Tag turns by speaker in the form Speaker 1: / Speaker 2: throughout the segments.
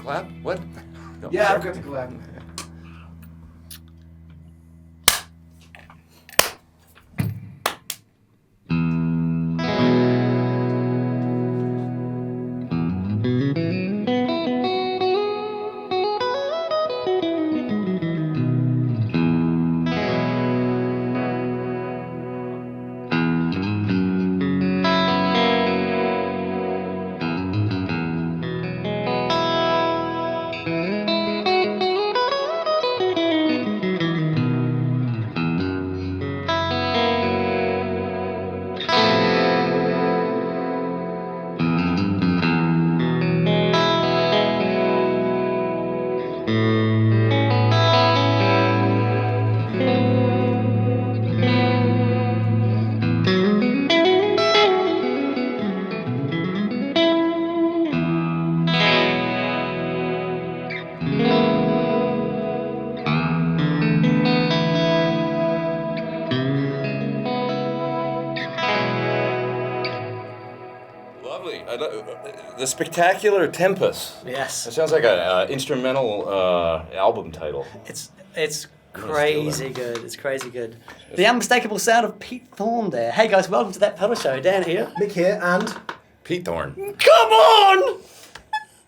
Speaker 1: clap? What? No,
Speaker 2: Yeah,
Speaker 1: sure.
Speaker 2: I've got to clap.
Speaker 1: Lovely. The Specular Tempus.
Speaker 3: Yes.
Speaker 1: That sounds like an instrumental album title.
Speaker 3: It's crazy good. It's crazy good. The unmistakable sound of Pete Thorn there. Hey guys, welcome to That Pedal Show. Dan here.
Speaker 2: Mick here, and
Speaker 1: Pete Thorn.
Speaker 3: Come on!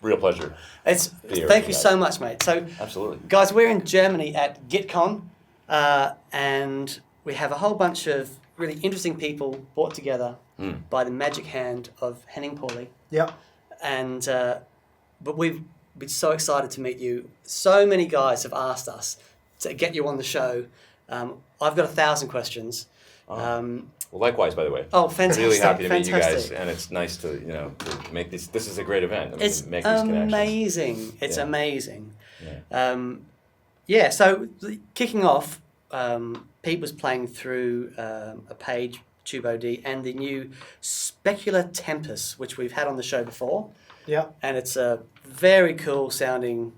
Speaker 1: Real pleasure.
Speaker 3: Thank you so much, mate. So,
Speaker 1: Absolutely.
Speaker 3: guys, we're in Germany at GuitCon, and we have a whole bunch of really interesting people brought together by the magic hand of Henning Pauly.
Speaker 2: yeah,
Speaker 3: And but we've been so excited to meet you. So many guys have asked us to get you on the show. I've got 1,000 questions.
Speaker 1: Well, likewise, by the way.
Speaker 3: Oh, fantastic!
Speaker 1: Really happy to meet you guys,
Speaker 3: fantastic.
Speaker 1: and it's nice to to make this. This is a great event. I mean,
Speaker 3: It's
Speaker 1: to make these connections.
Speaker 3: amazing. It's
Speaker 1: Yeah.
Speaker 3: amazing.
Speaker 1: Yeah.
Speaker 3: So kicking off, Pete was playing through a page, Tube OD, and the new Specular Tempus, which we've had on the show before.
Speaker 2: yeah.
Speaker 3: And it's a very cool sounding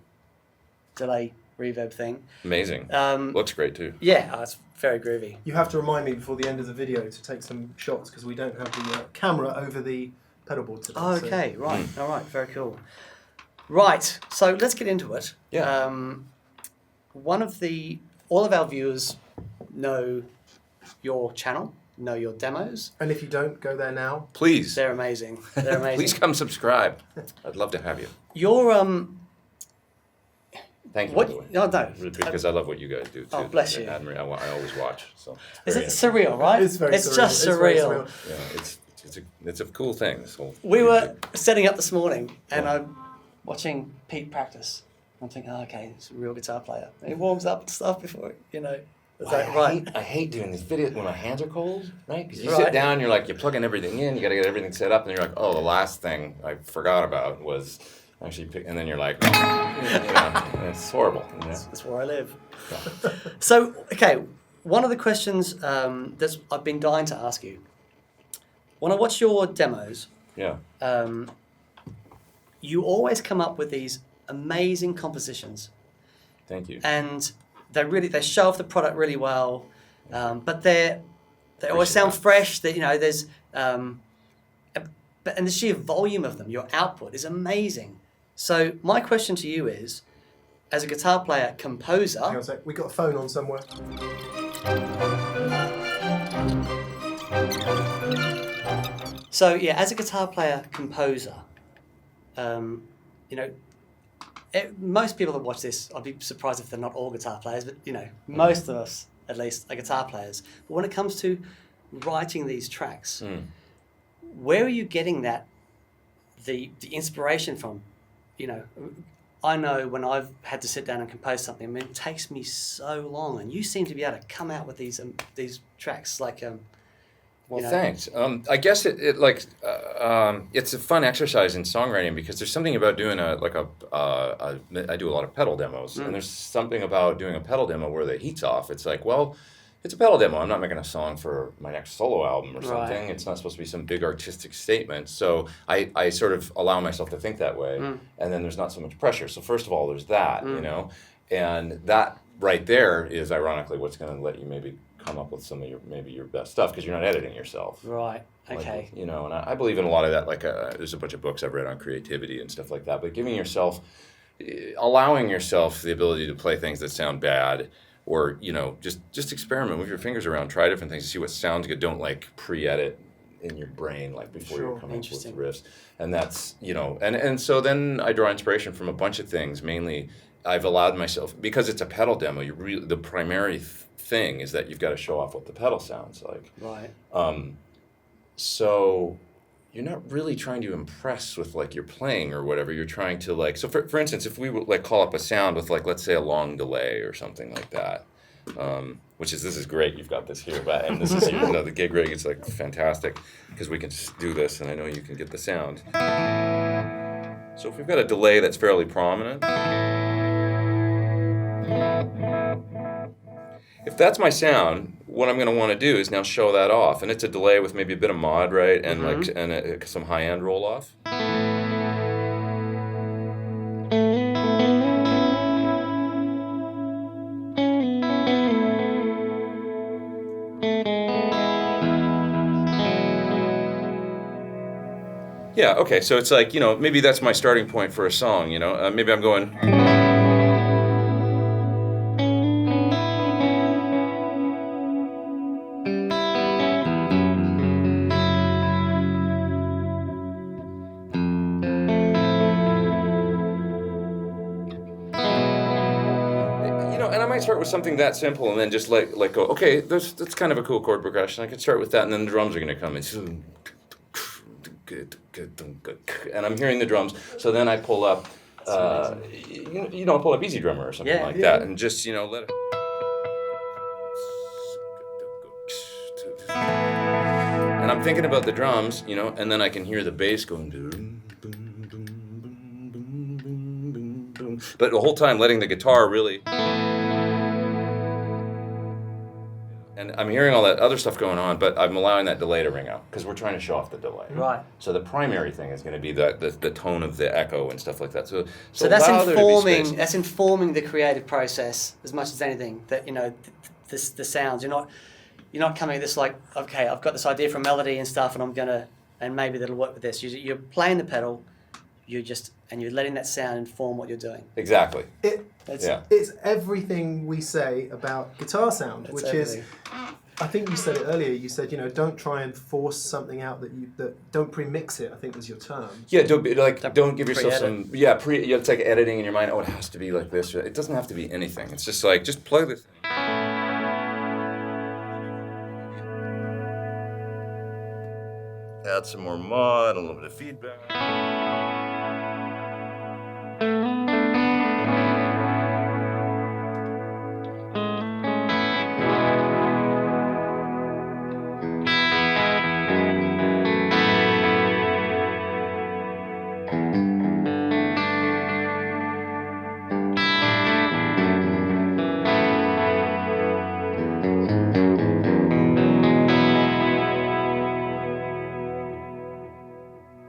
Speaker 3: delay reverb thing.
Speaker 1: Amazing. Looks great too.
Speaker 3: Yeah, it's very groovy.
Speaker 2: You have to remind me before the end of the video to take some shots because we don't have the camera over the pedal board today.
Speaker 3: Oh,
Speaker 2: so-
Speaker 3: okay, right, all right, very cool. Right, so let's get into it.
Speaker 1: Yeah.
Speaker 3: All of our viewers know your channel, know your demos.
Speaker 2: And if you don't, go there now.
Speaker 1: Please.
Speaker 3: They're amazing. They're amazing.
Speaker 1: Please come subscribe. I'd love to have you.
Speaker 3: Your
Speaker 1: Thank you.
Speaker 3: what?
Speaker 1: By the way.
Speaker 3: No, no.
Speaker 1: Because I love what you guys do too.
Speaker 3: Oh, bless you.
Speaker 1: I always watch. So.
Speaker 3: Is
Speaker 1: very
Speaker 3: it surreal, right?
Speaker 2: It's very
Speaker 3: It's
Speaker 2: surreal.
Speaker 3: just
Speaker 2: It's very
Speaker 3: surreal.
Speaker 1: Yeah, it's a cool thing. This whole.
Speaker 3: We were setting up this morning, and
Speaker 1: Yeah.
Speaker 3: I'm watching Pete practice. I'm thinking, oh, okay, he's a real guitar player. And he warms up and stuff before, It's like, right.
Speaker 1: I hate doing these videos when my hands are cold, right? Because you
Speaker 3: Right.
Speaker 1: sit down, you're plugging everything in, you got to get everything set up, and you're like, oh, the last thing I forgot about was actually pick, and then you're like, and it's horrible.
Speaker 3: That's where I live. So, okay, one of the questions that I've been dying to ask you. When I watch your demos,
Speaker 1: Yeah.
Speaker 3: you always come up with these amazing compositions,
Speaker 1: Thank you.
Speaker 3: and they show off the product really well, but they always
Speaker 1: Appreciate
Speaker 3: sound
Speaker 1: that.
Speaker 3: fresh. That there's and the sheer volume of them, your output is amazing. So my question to you is, as a guitar player, composer.
Speaker 2: Hang on a sec. We got a phone on somewhere.
Speaker 3: So yeah, as a guitar player, composer, most people that watch this, I'd be surprised if they're not all guitar players, but most of us at least are guitar players. But when it comes to writing these tracks, where are you getting the inspiration from? I know when I've had to sit down and compose something, I mean, it takes me so long, and you seem to be able to come out with these tracks like.
Speaker 1: Well, thanks. I guess it's a fun exercise in songwriting because there's something about doing I do a lot of pedal demos, and there's something about doing a pedal demo where the heat's off. It's like, well, it's a pedal demo. I'm not making a song for my next solo album or something.
Speaker 3: Right.
Speaker 1: It's not supposed to be some big artistic statement. So I sort of allow myself to think that way, and then there's not so much pressure. So first of all, there's that, and that right there is ironically what's going to let you maybe come up with some of your best stuff because you're not editing yourself.
Speaker 3: Right. Okay.
Speaker 1: Like, and I believe in a lot of that. There's a bunch of books I've read on creativity and stuff like that. But giving yourself allowing yourself the ability to play things that sound bad, or just experiment, move your fingers around, try different things, see what sounds good. Don't like pre-edit in your brain like before you're coming up with riffs. And that's and so then I draw inspiration from a bunch of things. Mainly, I've allowed myself, because it's a pedal demo. The primary thing is that you've got to show off what the pedal sounds like.
Speaker 3: Right.
Speaker 1: So you're not really trying to impress with like your playing or whatever. You're trying to like, so for instance, if we would like call up a sound with like, let's say a long delay or something like that, this is great. You've got this here, and this is here. The GiGRig is like fantastic because we can just do this, and I know you can get the sound. So if we've got a delay that's fairly prominent, if that's my sound, what I'm going to want to do is now show that off, and it's a delay with maybe a bit of mod, right, and some high end roll off. Yeah, okay, so it's like, maybe that's my starting point for a song, maybe I'm going... and I might start with something that simple and then just like go, okay, that's kind of a cool chord progression. I could start with that, and then the drums are going to come in. And I'm hearing the drums, so then I pull up, pull up Easy Drummer or something that, and just let it. And I'm thinking about the drums, and then I can hear the bass going. But the whole time letting the guitar really. And I'm hearing all that other stuff going on, but I'm allowing that delay to ring out because we're trying to show off the delay.
Speaker 3: Right.
Speaker 1: So the primary thing is going to be the tone of the echo and stuff like that. So
Speaker 3: that's informing the creative process as much as anything. That the sounds. You're not coming at this like, okay, I've got this idea for a melody and stuff, and maybe that'll work with this. You're playing the pedal. You're letting that sound inform what you're doing.
Speaker 1: Exactly.
Speaker 2: It's everything we say about guitar sound, which everything. Is, I think you said it earlier. You said, don't try and force something out that don't pre-mix it. I think was your term.
Speaker 1: Yeah, don't give yourself some. Yeah, it's like editing in your mind. Oh, it has to be like this. It doesn't have to be anything. It's just like plug this. Add some more mod, a little bit of feedback.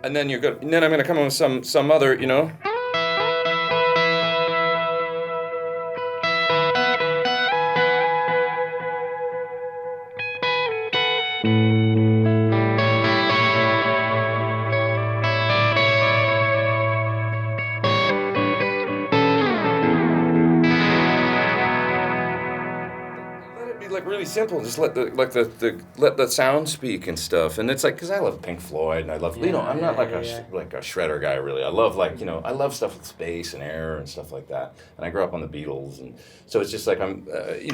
Speaker 1: And then you're good. And then I'm going to come in with some other, simple. Just let the sound speak and stuff. And it's like, because I love Pink Floyd and I love I'm not like a shredder guy really. I love I love stuff with space and air and stuff like that. And I grew up on the Beatles, and so it's just like I'm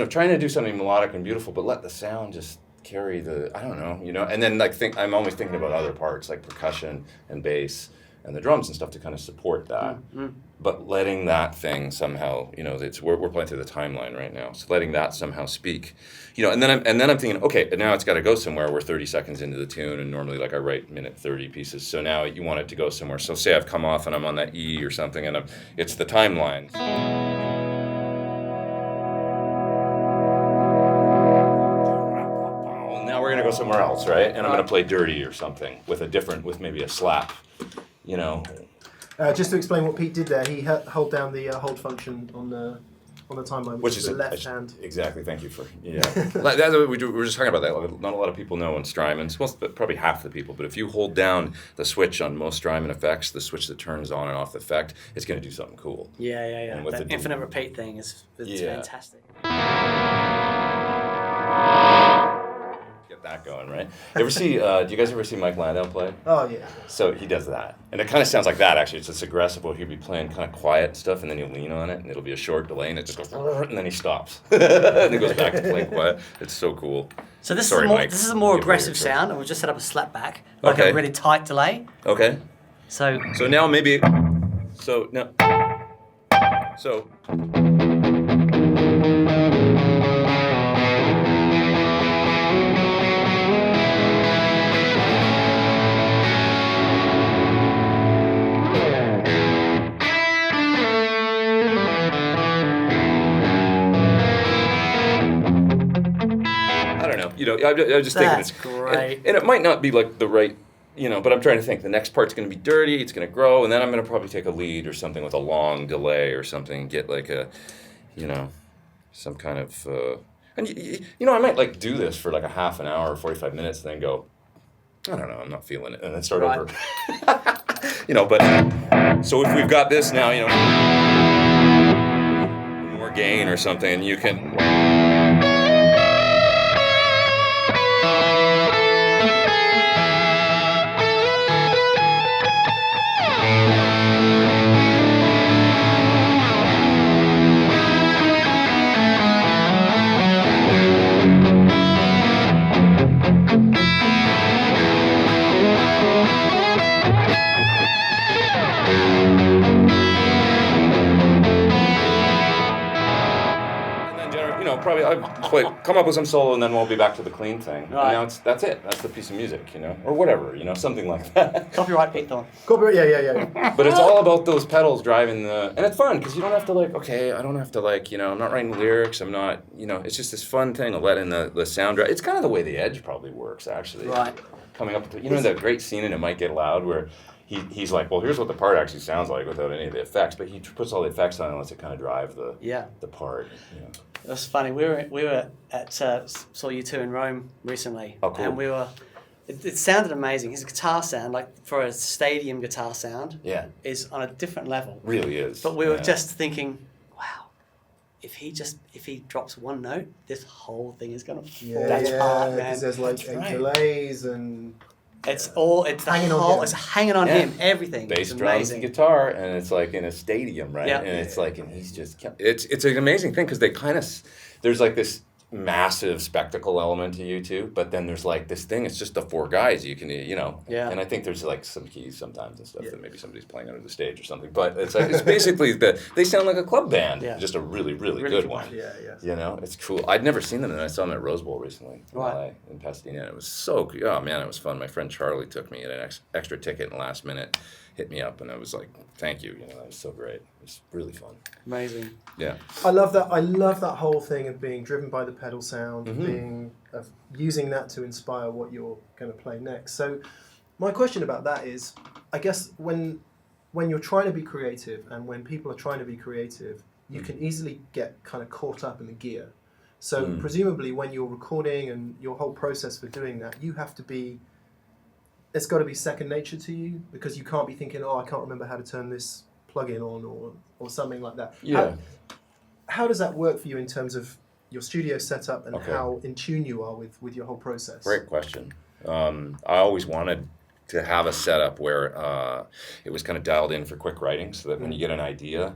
Speaker 1: trying to do something melodic and beautiful, but let the sound just carry the and then I'm always thinking about other parts like percussion and bass and the drums and stuff to kind of support that. Mm-hmm. But letting that thing somehow, we're playing through the timeline right now, so letting that somehow speak, and then I'm thinking, okay, now it's got to go somewhere. We're 30 seconds into the tune, and normally I write minute 30 pieces, so now you want it to go somewhere. So say I've come off and I'm on that E or something, and it's the timeline. Now we're gonna go somewhere else, right? And I'm gonna play dirty or something with maybe a slap,
Speaker 2: Just to explain what Pete did there, he held down the hold function on the on the timeline,
Speaker 1: Which
Speaker 2: is
Speaker 1: is
Speaker 2: the left hand.
Speaker 1: Exactly. Thank you for That's what we do. We were just talking about that. Not a lot of people know on Strymons. Well, probably half the people. But if you hold down the switch on most Strymon effects, the switch that turns on and off the effect, it's going to do something cool.
Speaker 3: Yeah.
Speaker 1: And with
Speaker 3: That
Speaker 1: the
Speaker 3: infinite repeat thing is fantastic.
Speaker 1: Get that going, right? You ever see? Do you guys ever see Mike Landau play?
Speaker 2: Oh yeah.
Speaker 1: So he does that, and it kind of sounds like that. Actually, it's just aggressive. Where he'll be playing kind of quiet stuff, and then he'll lean on it, and it'll be a short delay, and it just goes, and then he stops, and he goes back to playing quiet. It's so cool.
Speaker 3: So this
Speaker 1: Sorry,
Speaker 3: is more
Speaker 1: Mike.
Speaker 3: this is a more
Speaker 1: Give away
Speaker 3: aggressive
Speaker 1: your choice.
Speaker 3: sound, and we've just set up a slap back, like
Speaker 1: Okay.
Speaker 3: a really tight delay.
Speaker 1: Okay.
Speaker 3: So
Speaker 1: So now maybe. So now. So. I don't know. You know, I'm just thinking
Speaker 3: That's
Speaker 1: it's
Speaker 3: great.
Speaker 1: and it might not be like the right. You know, but I'm trying to think. The next part's going to be dirty. It's going to grow, and then I'm going to probably take a lead or something with a long delay or something. Get like a, you know, some kind of. And you know, I might like do this for like a half an hour, 45 minutes, and then go. I don't know. I'm not feeling it, and then start over. You know, but so if we've got this now, you know, more gain or something, and you can. Probably I'll come up with some solo and then we'll be back to the clean thing.
Speaker 3: Right.
Speaker 1: And now that's it. That's the piece of music, you know, or whatever, you know, something like that.
Speaker 3: Copyright Pete Thorn.
Speaker 2: Copyright, yeah.
Speaker 1: But it's all about those pedals driving the, and it's fun because you don't have to like, okay, I don't have to like, you know, I'm not writing lyrics. I'm not, you know, it's just this fun thing of letting the sound drive. It's kind of the way the Edge probably works, actually.
Speaker 3: Right.
Speaker 1: Coming up with, you know, that great scene in It Might Get Loud where he's like, well, here's what the part actually sounds like without any of the effects, but he puts all the effects on and lets it kind of drive the part. You know.
Speaker 3: It was funny. We were at saw you two in Rome recently,
Speaker 1: Oh, cool.
Speaker 3: and we were. It sounded amazing. His guitar sound, like for a stadium guitar sound, is on a different level.
Speaker 1: Really is.
Speaker 3: But we were just thinking, wow, if he drops one note, this whole thing is gonna fall apart, man.
Speaker 2: Because there's like delays and.
Speaker 3: It's
Speaker 2: hanging on him.
Speaker 3: It's hanging on him. Everything.
Speaker 1: Bass,
Speaker 3: it's
Speaker 1: drums,
Speaker 3: amazing.
Speaker 1: guitar, and it's like in a stadium, right?
Speaker 3: Yeah.
Speaker 1: And it's like, and he's just, it's an amazing thing because they kind of, there's like this massive spectacle element to U2, but then there's like this thing. It's just the four guys. You can, you know.
Speaker 3: Yeah.
Speaker 1: And I think there's like some keys sometimes and stuff that maybe somebody's playing under the stage or something. But it's like it's basically they sound like a club band.
Speaker 3: Yeah.
Speaker 1: Just a really good one.
Speaker 2: Yeah.
Speaker 1: You know, it's cool. I'd never seen them, and I saw them at Rose Bowl recently in LA, in Pasadena. And it was so good. Oh man, it was fun. My friend Charlie took me at an extra ticket, and last minute hit me up, and I was like, "Thank you." You know, that was so great. It was really fun.
Speaker 3: Amazing.
Speaker 1: Yeah.
Speaker 2: I love that whole thing of being driven by the pedal sound,
Speaker 1: Mm-hmm.
Speaker 2: using that to inspire what you're going to play next. So, my question about that is, I guess when you're trying to be creative and when people are trying to be creative, you can easily get kind of caught up in the gear. So presumably when you're recording and your whole process for doing that, you have to be. It's got to be second nature to you because you can't be thinking, oh, I can't remember how to turn this plug-in on or something like that.
Speaker 1: Yeah.
Speaker 2: How does that work for you in terms of your studio setup and how in tune you are with your whole process?
Speaker 1: Great question. I always wanted to have a setup where it was kind of dialed in for quick writing so that when you get an idea,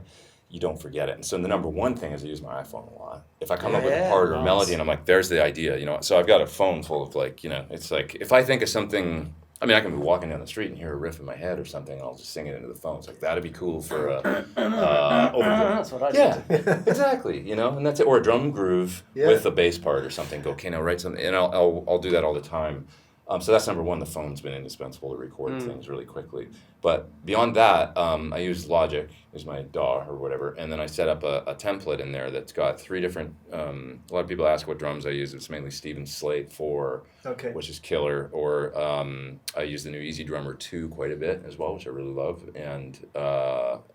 Speaker 1: you don't forget it. And so the number one thing is I use my iPhone a lot. If I come up with a part or a melody and I'm like, there's the idea, you know. So I've got a phone full of like, you know, it's like if I think of something, I mean, I can be walking down the street and hear a riff in my head or something, and I'll just sing it into the phone. It's like, that'd be cool for a
Speaker 3: That's what I do.
Speaker 1: yeah, exactly, you know, and that's it. Or a drum groove with a bass part or something. Go, okay, now write something, and I'll do that all the time. So that's number one. The phone's been indispensable to record things really quickly. But beyond that, I use Logic as my DAW or whatever, and then I set up a template in there that's got three different. A lot of people ask what drums I use. It's mainly Steven Slate 4, which is killer, or I use the new Easy Drummer 2 quite a bit as well, which I really love, and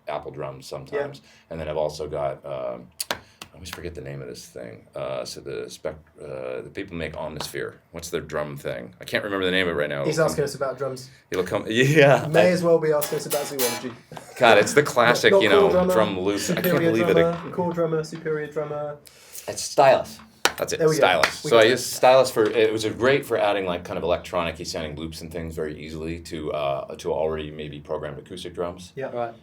Speaker 1: Apple drums sometimes. And then I've also got. always forget the name of this thing. So the people make Omnisphere. What's their drum thing? I can't remember the name of it right now.
Speaker 2: He's asking us about drums.
Speaker 1: It'll come. Yeah.
Speaker 2: May as well be asking us about zoology.
Speaker 1: God, it's the classic,
Speaker 2: Not core drummer,
Speaker 1: drum loop. I can't
Speaker 2: superior
Speaker 1: believe
Speaker 2: drummer,
Speaker 1: it.
Speaker 2: Core drummer, superior drummer.
Speaker 1: It's stylus. That's it.
Speaker 2: There we go.
Speaker 1: Stylus.
Speaker 2: We
Speaker 1: So
Speaker 2: got
Speaker 1: I
Speaker 2: it.
Speaker 1: used stylus it was great for adding like kind of electronic-y sounding loops and things very easily to already maybe programmed acoustic drums.
Speaker 2: Yeah.
Speaker 3: Right.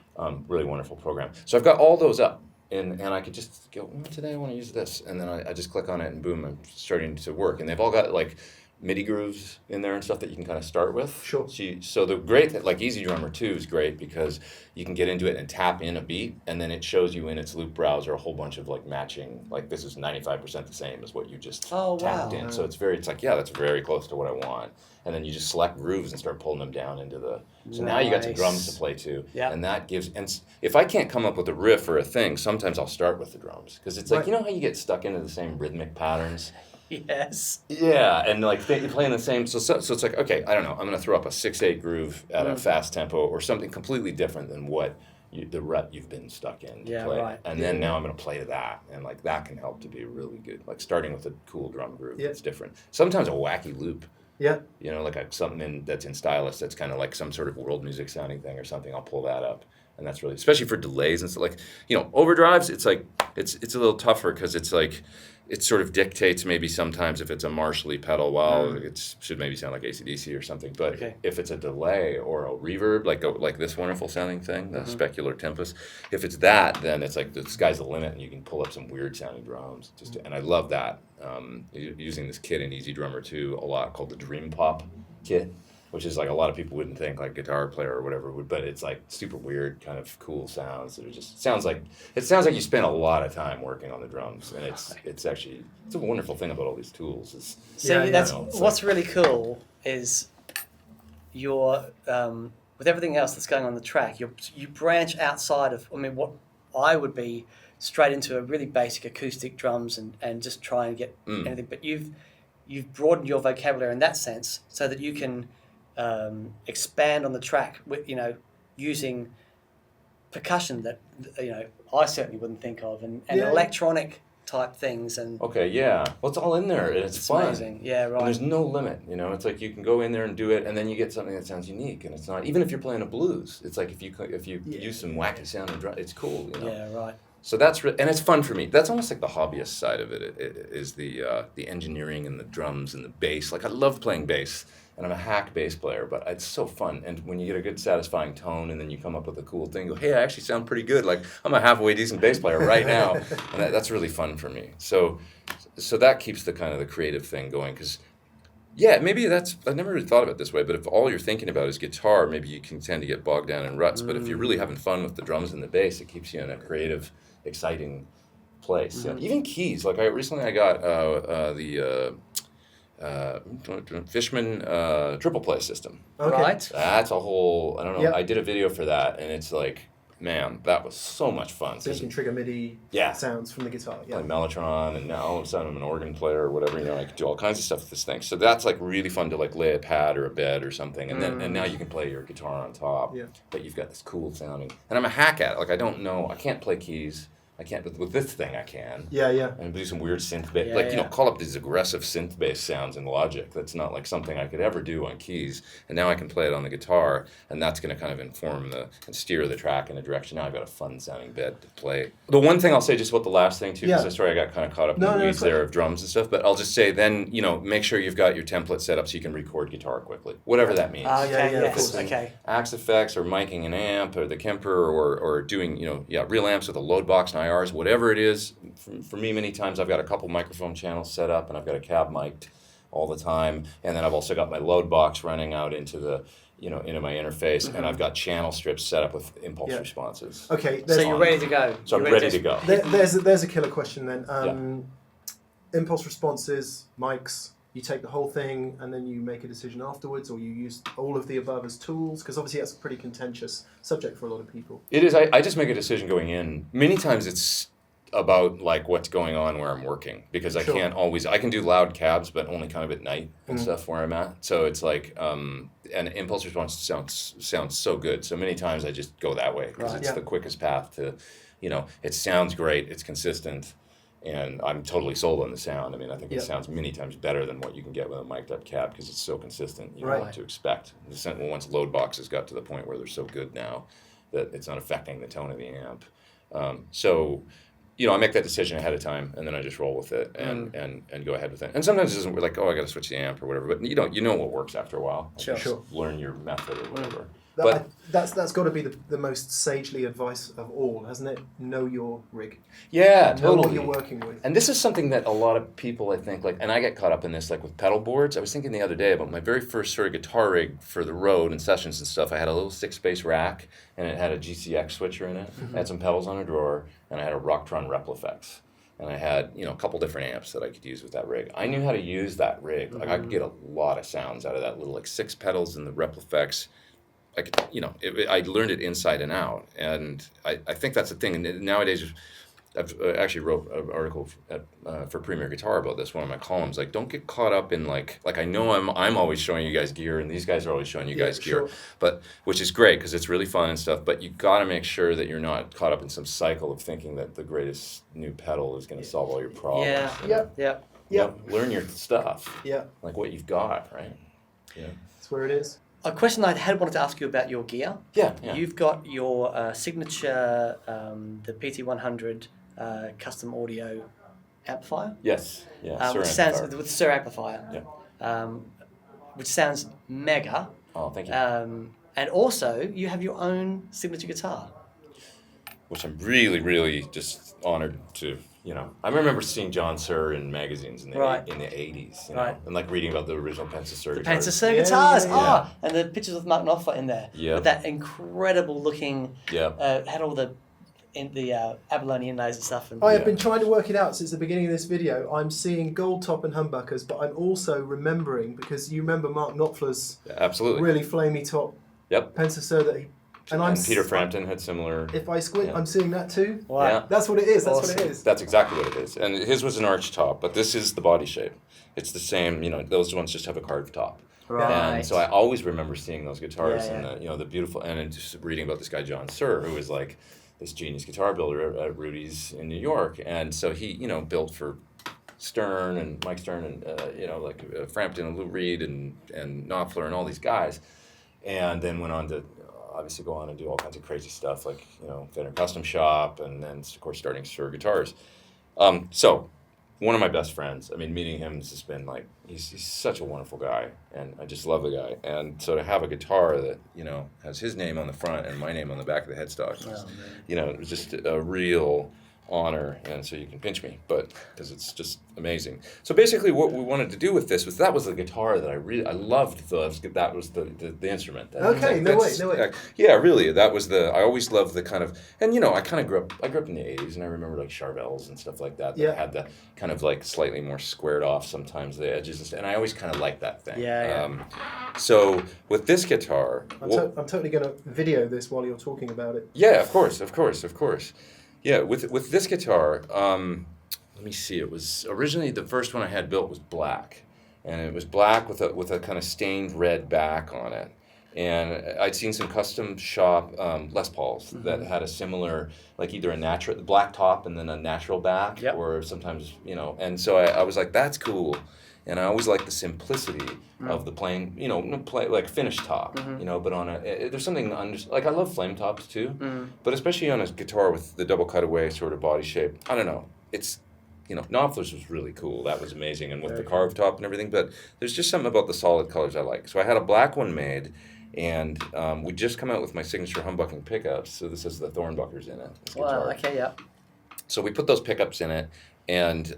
Speaker 1: Really wonderful program. So I've got all those up. And I could just go, today I want to use this. And then I just click on it and boom, I'm starting to work. And they've all got like MIDI grooves in there and stuff that you can kind of start with.
Speaker 2: Sure.
Speaker 1: So the great, like Easy Drummer 2 is great because you can get into it and tap in a beat and then it shows you in its loop browser a whole bunch of like matching, like this is 95% the same as what you just tapped in. So it's like, yeah, that's very close to what I want. And then you just select grooves and start pulling them down into the. So now you got some drums to play to, and that gives. And if I can't come up with a riff or a thing, sometimes I'll start with the drums because it's like you know how you get stuck into the same rhythmic patterns.
Speaker 3: Yes.
Speaker 1: Yeah, and like you're playing the same. So it's like okay, I don't know. I'm gonna throw up a 6/8 groove at a fast tempo or something completely different than what the rut you've been stuck in to play.
Speaker 3: Right.
Speaker 1: And then now I'm gonna play to that, and like that can help to be really good. Like starting with a cool drum groove that's different. Sometimes a wacky loop.
Speaker 2: Yeah.
Speaker 1: You know, like something that's in stylus that's kind of like some sort of world music sounding thing or something. I'll pull that up, and that's really, especially for delays and stuff. Like, overdrives. It's like it's a little tougher because it's like it sort of dictates maybe sometimes if it's a Marshally pedal, it should maybe sound like AC/DC or something. But if it's a delay or a reverb, like this wonderful sounding thing, the Specular Tempus, if it's that, then it's like the sky's the limit, and you can pull up some weird sounding drums. And I love that. Using this kit in Easy Drummer 2 a lot called the Dream Pop kit, which is like a lot of people wouldn't think like guitar player or whatever would, but it's like super weird kind of cool sounds that are just sounds like you spend a lot of time working on the drums, and it's a wonderful thing about all these tools.
Speaker 3: What's really cool is your with everything else that's going on the track, you branch outside of what I would be straight into a really basic acoustic drums and just try and get anything, but you've broadened your vocabulary in that sense so that you can expand on the track with using percussion that I certainly wouldn't think of and electronic type things and
Speaker 1: well, it's all in there and it's fun.
Speaker 3: Amazing. And
Speaker 1: there's no limit. It's like you can go in there and do it, and then you get something that sounds unique, and it's not even if you're playing a blues. It's like if you use some wacky sound and drum, it's cool. So that's and it's fun for me. That's almost like the hobbyist side of it. It is the engineering and the drums and the bass. Like I love playing bass, and I'm a hack bass player, but it's so fun. And when you get a good, satisfying tone, and then you come up with a cool thing, you go, hey, I actually sound pretty good. Like I'm a halfway decent bass player right now, and that's really fun for me. So that keeps the kind of the creative thing going because. Yeah, maybe I've never really thought of it this way, but if all you're thinking about is guitar, maybe you can tend to get bogged down in ruts. But if you're really having fun with the drums and the bass, it keeps you in a creative, exciting place. Even keys. Like I got the Fishman triple play system.
Speaker 2: Okay.
Speaker 3: Right.
Speaker 1: That's a whole, I don't know,
Speaker 2: Yep.
Speaker 1: I did a video for that, and it's like, man, that was so much fun.
Speaker 2: So you can trigger MIDI sounds from the guitar.
Speaker 1: Play Mellotron, and now all of a sudden I'm an organ player or whatever. I can do all kinds of stuff with this thing. So that's like really fun to like lay a pad or a bed or something, and then now you can play your guitar on top. Yeah. But you've got this cool sounding, and I'm a hack at it. Like I can't play keys. I can't, but with this thing I can.
Speaker 2: Yeah.
Speaker 1: And do some weird synth bass, call up these aggressive synth bass sounds in Logic. That's not like something I could ever do on keys. And now I can play it on the guitar, and that's going to kind of inform and steer the track in a direction. Now I've got a fun sounding bed to play. The one thing I'll say just about the last thing too, because I got kind of caught up in the weeds there of drums and stuff, but I'll just say then, make sure you've got your template set up so you can record guitar quickly, whatever that means.
Speaker 3: Okay.
Speaker 1: Axe effects or miking an amp or the Kemper or doing, real amps with a load box and IRs, whatever it is. For me, many times I've got a couple microphone channels set up and I've got a cab mic'd all the time. And then I've also got my load box running out into the, into my interface, and I've got channel strips set up with impulse responses.
Speaker 2: Okay.
Speaker 3: So you're ready to go.
Speaker 1: So I'm ready to go.
Speaker 2: There's a killer question then. Impulse responses, mics, you take the whole thing and then you make a decision afterwards, or you use all of the above as tools? Because obviously that's a pretty contentious subject for a lot of people.
Speaker 1: It is. I just make a decision going in. Many times it's about like what's going on where I'm working, because I can't always, I can do loud cabs, but only kind of at night and stuff where I'm at. So it's like, and impulse response sounds so good. So many times I just go that way because it's the quickest path to, it sounds great, it's consistent. And I'm totally sold on the sound. I mean, I think
Speaker 2: Yep.
Speaker 1: it sounds many times better than what you can get with a mic'd up cab because it's so consistent. You know
Speaker 2: Right.
Speaker 1: what to expect. Once load boxes got to the point where they're so good now that it's not affecting the tone of the amp. So, I make that decision ahead of time, and then I just roll with it and go ahead with it. And sometimes it doesn't like, I got to switch the amp or whatever. But you know what works after a while.
Speaker 3: Sure.
Speaker 1: Just learn your method or whatever.
Speaker 2: That's got to be the most sagely advice of all, hasn't it? Know your rig.
Speaker 1: Yeah,
Speaker 2: Know
Speaker 1: totally.
Speaker 2: what you're working with.
Speaker 1: And this is something that a lot of people, I think, and I get caught up in this, with pedal boards. I was thinking the other day about my very first sort of guitar rig for the road and sessions and stuff. I had a little 6-space rack, and it had a GCX switcher in it. I had some pedals on a drawer, and I had a Rocktron Replifex. And I had, a couple different amps that I could use with that rig. I knew how to use that rig. Like, I could get a lot of sounds out of that little, 6 pedals in the Replifex. I learned it inside and out, and I think that's the thing. And nowadays, I've actually wrote an article for Premier Guitar about this. One of my columns, don't get caught up in I know I'm always showing you guys gear, and these guys are always showing you guys gear, but which is great because it's really fun and stuff. But you got to make sure that you're not caught up in some cycle of thinking that the greatest new pedal is going to solve all your problems.
Speaker 3: Yeah.
Speaker 1: Learn your stuff.
Speaker 2: Yeah.
Speaker 1: Like what you've got, right? Yeah.
Speaker 2: That's where it is.
Speaker 3: A question I had wanted to ask you about your gear.
Speaker 1: Yeah.
Speaker 3: You've got your signature, the PT100 custom audio amplifier.
Speaker 1: Yes. Yeah.
Speaker 3: Which sounds with Suhr amplifier.
Speaker 1: Yeah.
Speaker 3: Which sounds mega.
Speaker 1: Oh, thank you.
Speaker 3: And also, you have your own signature guitar.
Speaker 1: Which I'm really, really just honored to. I remember seeing John Suhr in magazines in the 80s, and reading about the original Pensa Suhr guitars.
Speaker 3: Pensa Suhr guitars,
Speaker 1: yeah.
Speaker 3: And the pictures of Mark Knopfler in there, with that incredible looking, had all the abalone inlays and stuff. And,
Speaker 2: I have been trying to work it out since the beginning of this video. I'm seeing gold top and humbuckers, but I'm also remembering, because you remember Mark Knopfler's
Speaker 1: absolutely
Speaker 2: really flamey top Pensa Suhr that he...
Speaker 1: And Peter Frampton had similar...
Speaker 2: If I squint, I'm seeing that too.
Speaker 3: Wow.
Speaker 1: Yeah.
Speaker 2: That's what it is. That's
Speaker 3: Awesome.
Speaker 2: what it is.
Speaker 1: That's exactly what it is. And his was an arch top, but this is the body shape. It's the same, those ones just have a carved top.
Speaker 3: Right.
Speaker 1: And so I always remember seeing those guitars
Speaker 3: Yeah,
Speaker 1: and the beautiful, and just reading about this guy John Suhr, who was this genius guitar builder at Rudy's in New York. And so he, built for Stern and Mike Stern and Frampton and Lou Reed and Knopfler and all these guys, and then went on to obviously go on and do all kinds of crazy stuff Fender Custom Shop, and then of course starting Suhr guitars. So one of my best friends, meeting him has just been he's such a wonderful guy, and I just love the guy. And so to have a guitar that has his name on the front and my name on the back of the headstock, it was just a real honor, and so you can pinch me, but because it's just amazing. So basically, what we wanted to do with this was that was the guitar that I loved. That was the instrument.
Speaker 2: No way.
Speaker 1: Yeah, really, that was I always loved the kind of, and I kind of grew up in the '80s, and I remember Charvels and stuff like that had the kind of slightly more squared off sometimes the edges, and I always kind of liked that thing. So with this guitar,
Speaker 2: I'm totally going to video this while you're talking about it.
Speaker 1: Yeah, of course. Yeah, with this guitar, let me see. It was originally the first one I had built was black, and it was black with a kind of stained red back on it. And I'd seen some custom shop Les Pauls that had a similar, either a natural black top and then a natural back, or sometimes And so I was like, that's cool. And I always like the simplicity of the plain, finished top, but on there's something, I love flame tops too, but especially on a guitar with the double cutaway sort of body shape, I don't know, it's, Knopfler's was really cool, that was amazing, and with the carved top and everything, but there's just something about the solid colors I like. So I had a black one made, and we just come out with my signature humbucking pickups, so this has the Thorn buckers in it.
Speaker 3: Wow, okay, yeah.
Speaker 1: So we put those pickups in it, and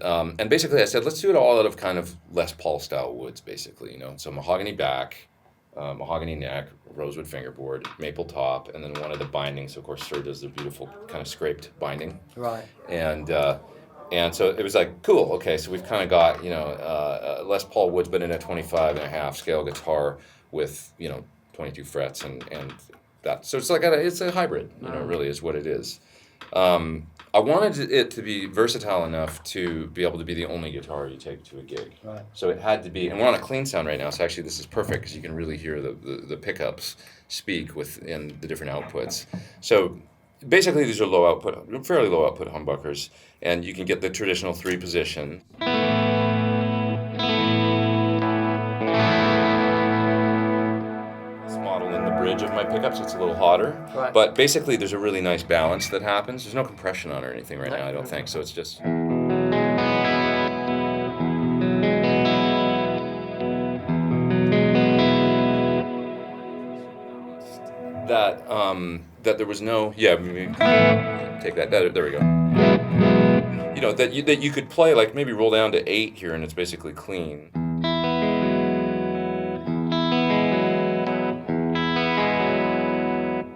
Speaker 1: basically I said, let's do it all out of kind of Les Paul style woods, basically, So mahogany back, mahogany neck, rosewood fingerboard, maple top, and then one of the bindings, of course, Suhr does the beautiful kind of scraped binding.
Speaker 3: Right.
Speaker 1: And so it was cool, okay, so we've kind of got, Les Paul woods, but in a 25.5 scale guitar with, 22 frets and that. So it's it's a hybrid, really is what it is. I wanted it to be versatile enough to be able to be the only guitar you take to a gig.
Speaker 3: Right.
Speaker 1: So it had to be, and we're on a clean sound right now, so actually this is perfect because you can really hear the pickups speak within the different outputs. So basically these are fairly low output humbuckers, and you can get the traditional 3 position. This model in the bridge of my pickups, it's a little hotter,
Speaker 3: Right.
Speaker 1: but basically there's a really nice balance that happens. There's no compression on or anything right now, I don't think, so it's just. That there was no, maybe take that, there we go. You know, that you could play, like maybe roll down to 8 here and it's basically clean.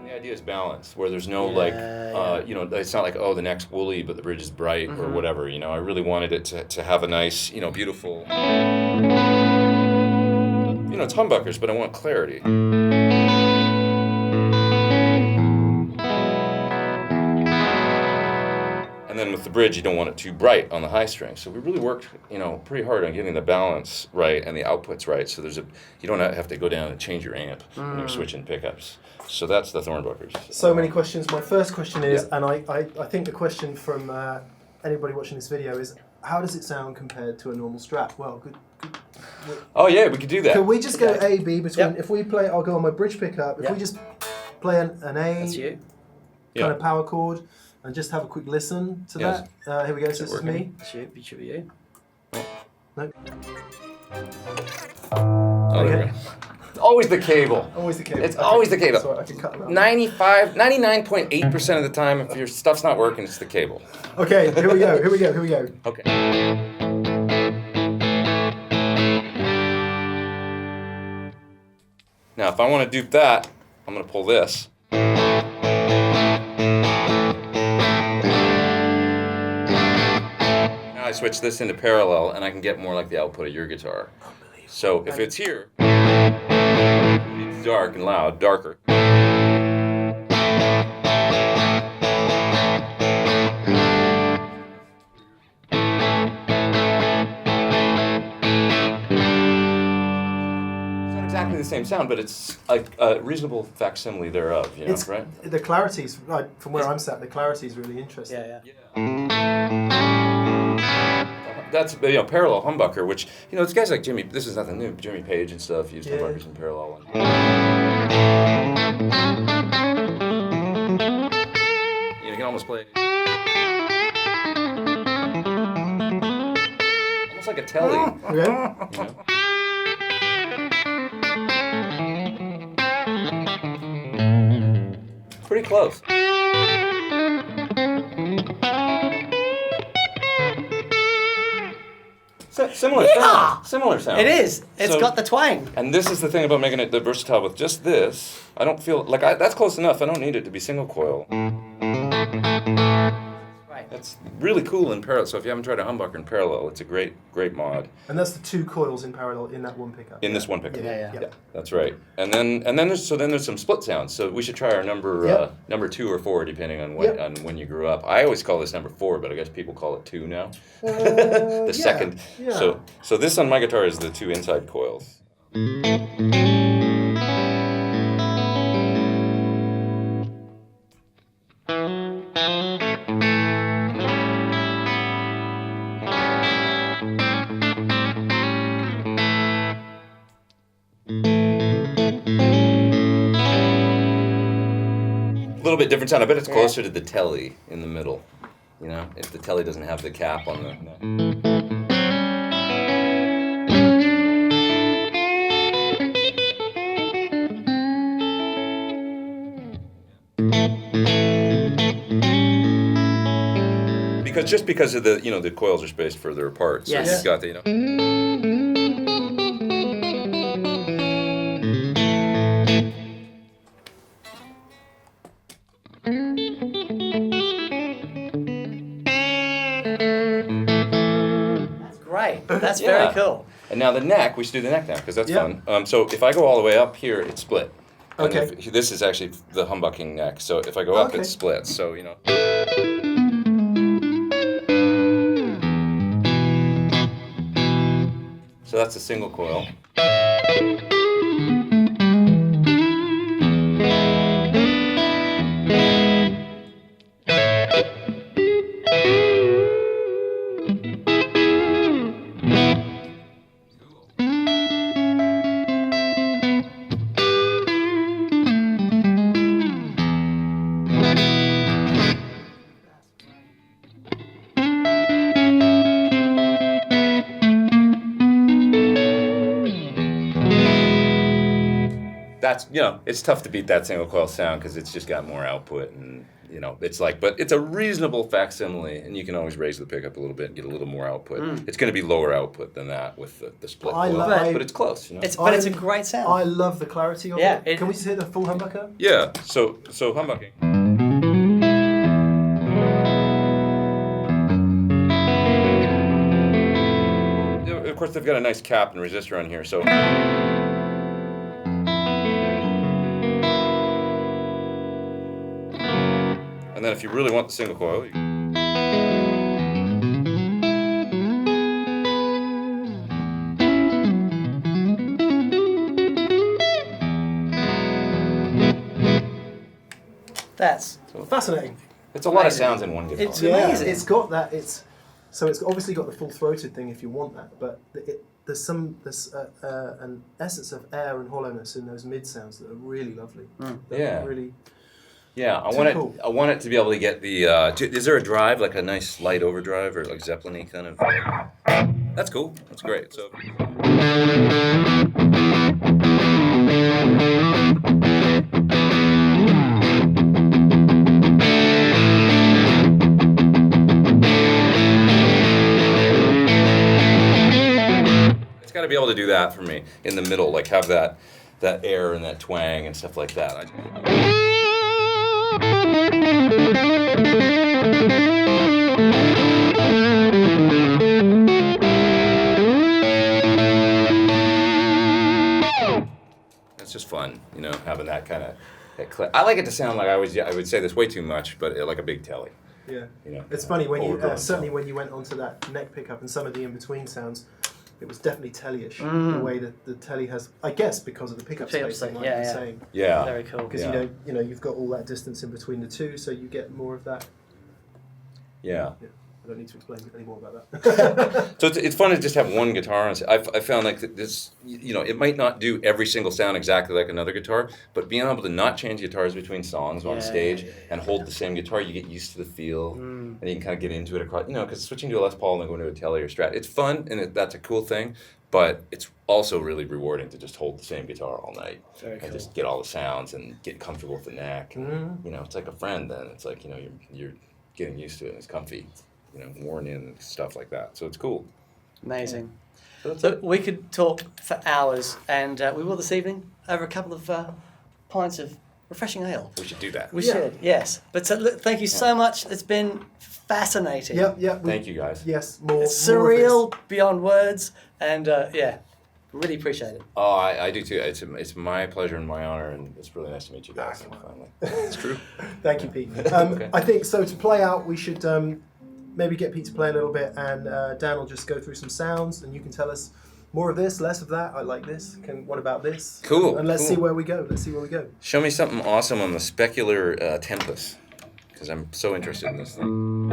Speaker 1: The idea is balance, where there's no you know, it's not like, oh, the neck's woolly but the bridge is bright or whatever, you know. I really wanted it to have a nice, you know, beautiful, you know, it's humbuckers, but I want clarity. And then with the bridge, you don't want it too bright on the high string. So we really worked, you know, pretty hard on getting the balance right and the outputs right. So you don't have to go down and change your amp when you're switching pickups. So that's the Thornbuckers.
Speaker 2: So many questions. My first question is, and I think the question from anybody watching this video is, how does it sound compared to a normal Strat? Well, good.
Speaker 1: Oh yeah, we could do that.
Speaker 2: Can we just go A, B between?
Speaker 3: Yep.
Speaker 2: If we play, I'll go on my bridge pickup. If we just play an A
Speaker 3: That's you.
Speaker 2: kind of power chord, and just have a quick listen to
Speaker 1: Yes.
Speaker 2: that. Here we go. So this is me.
Speaker 3: Should be you.
Speaker 2: No.
Speaker 1: Oh, there we go. It's always the cable.
Speaker 2: Always the cable.
Speaker 1: It's always the cable.
Speaker 2: Sorry, I can cut that.
Speaker 1: 99.8% of the time, if your stuff's not working, it's the cable.
Speaker 2: Okay, here we go.
Speaker 1: Okay. Now, if I want to dupe that, I'm going to pull this. Now I switch this into parallel, and I can get more like the output of your guitar. So if it's here, it's dark and loud, darker. Exactly the same sound, but it's like a reasonable facsimile thereof, you know, right?
Speaker 2: The clarity's, from where I'm sat, the clarity's really interesting.
Speaker 3: Yeah.
Speaker 1: That's, you know, parallel humbucker, which, you know, it's guys like Jimmy, this is nothing new, Jimmy Page and stuff used humbuckers in parallel. You can almost play almost like a Tele.
Speaker 2: Okay.
Speaker 1: You know? Pretty close. Similar sound. Similar sound.
Speaker 3: It is. It's
Speaker 1: So-
Speaker 3: got the twang.
Speaker 1: And this is the thing about making it versatile with just this. I don't feel like that's close enough. I don't need it to be single coil.
Speaker 3: Right.
Speaker 1: That's really cool in parallel. So if you haven't tried a humbucker in parallel, it's a great mod
Speaker 2: And that's the 2 coils in parallel in that one pickup.
Speaker 1: in this one pickup.
Speaker 3: Yeah.
Speaker 1: That's right. And then there's some split sounds. So we should try our number 2 or 4 depending on on when you grew up. I always call this number 4, but I guess people call it 2 now. The second.
Speaker 2: Yeah.
Speaker 1: So this on my guitar is the 2 inside coils. A little bit different sound. I bet it's closer to the Tele in the middle. You know, if the Tele doesn't have the cap on the. Because of the, you know, the coils are spaced further apart. So
Speaker 3: Yes.
Speaker 1: you've got the, you know.
Speaker 3: That's great. That's very cool.
Speaker 1: And now the neck, we should do the neck now because that's
Speaker 2: Yeah.
Speaker 1: fun. So if I go all the way up here, it's split. And
Speaker 2: Okay.
Speaker 1: this is actually the humbucking neck. So if I go up,
Speaker 2: Okay.
Speaker 1: it splits. So, you know. So that's a single coil. that's, it's tough to beat that single coil sound because it's just got more output, and it's like, but it's a reasonable facsimile, and you can always raise the pickup a little bit and get a little more output. It's going to be lower output than that with the split coil, but it's close.
Speaker 3: It's a great sound.
Speaker 2: I love the clarity of it. Can we just hear the full humbucker?
Speaker 1: Yeah. So humbucking. Of course, they've got a nice cap and resistor on here, so. And then if you really want the single coil,
Speaker 3: That's
Speaker 2: fascinating.
Speaker 1: it's a lot of sounds in one guitar.
Speaker 3: It's amazing.
Speaker 2: It's got that. It's obviously got the full throated thing if you want that, but there's an essence of air and hollowness in those mid sounds that are really lovely. Really.
Speaker 1: Yeah, I want it to be able to get the. Is there a drive, like a nice light overdrive or like Zeppelin-y kind of? That's cool. That's great. So. It's got to be able to do that for me in the middle, like have that air and that twang and stuff like that. It's just fun, having that kind of. I like it to sound like I would say this way too much, but like a big Tele.
Speaker 2: Yeah. It's funny when you certainly when you went onto that neck pickup and some of the in between sounds. It was definitely Tele-ish, the way that the Tele has, I guess, because of the pickup spacing, like you were saying.
Speaker 1: Yeah.
Speaker 3: Very cool.
Speaker 2: Because you've got all that distance in between the two, so you get more of that.
Speaker 1: Yeah.
Speaker 2: I don't need to explain any more about that.
Speaker 1: So it's fun to just have one guitar. I found like this, it might not do every single sound exactly like another guitar, but being able to not change guitars between songs on stage and hold the same guitar, you get used to the feel, and you can kind of get into it across, because switching to a Les Paul and then going to a Tele or Strat, it's fun, and that's a cool thing, but it's also really rewarding to just hold the same guitar all night and just get all the sounds and get comfortable with the neck. And, it's like a friend then. It's like, you're getting used to it, and it's comfy. Worn in and stuff like that. So it's cool.
Speaker 3: Amazing. So we could talk for hours, and we will this evening over a couple of pints of refreshing ale.
Speaker 1: We should do that.
Speaker 3: We should, yes. But look, thank you so much. It's been fascinating.
Speaker 2: Yeah.
Speaker 1: Thank you, guys.
Speaker 2: Yes, more.
Speaker 3: Surreal beyond words, and really appreciate it.
Speaker 1: Oh, I do too. It's my pleasure and my honor, and it's really nice to meet you guys. Finally, it's true.
Speaker 2: Thank you, Pete. I think so. To play out, we should. Maybe get Pete to play a little bit, and Dan will just go through some sounds, and you can tell us more of this, less of that. I like this. What about this?
Speaker 1: Cool.
Speaker 2: And let's see where we go.
Speaker 1: Show me something awesome on the Specular Tempus, because I'm so interested in this thing.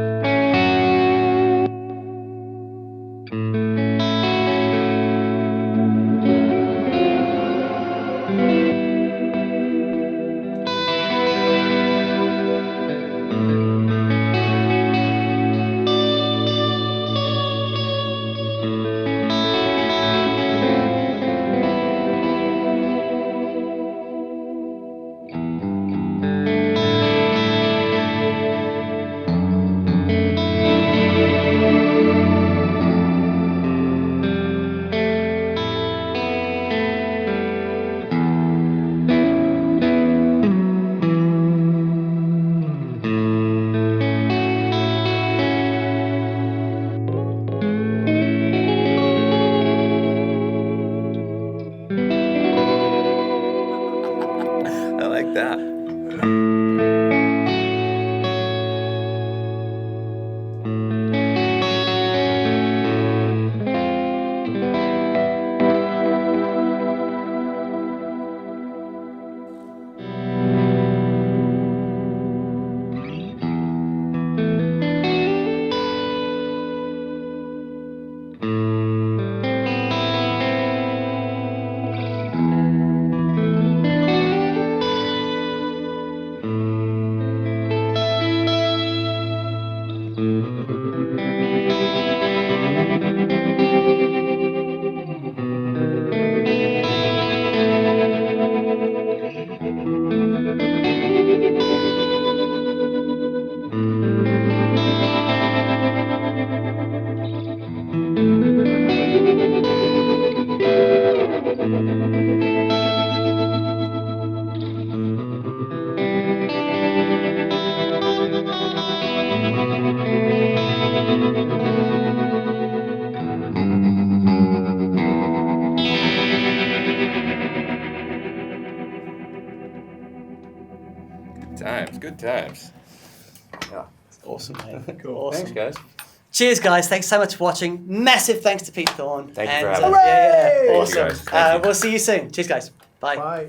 Speaker 1: Times, good times. Yeah.
Speaker 3: Awesome, mate.
Speaker 2: Cool.
Speaker 3: Awesome.
Speaker 1: Thanks, guys.
Speaker 3: Cheers, guys. Thanks so much for watching. Massive thanks to Pete Thorn.
Speaker 1: Thank you for
Speaker 3: And,
Speaker 1: having me.
Speaker 3: yeah,
Speaker 2: Hooray!
Speaker 1: you,
Speaker 3: awesome.
Speaker 1: guys. Thank you.
Speaker 3: We'll see you soon. Cheers, guys. Bye.
Speaker 2: Bye.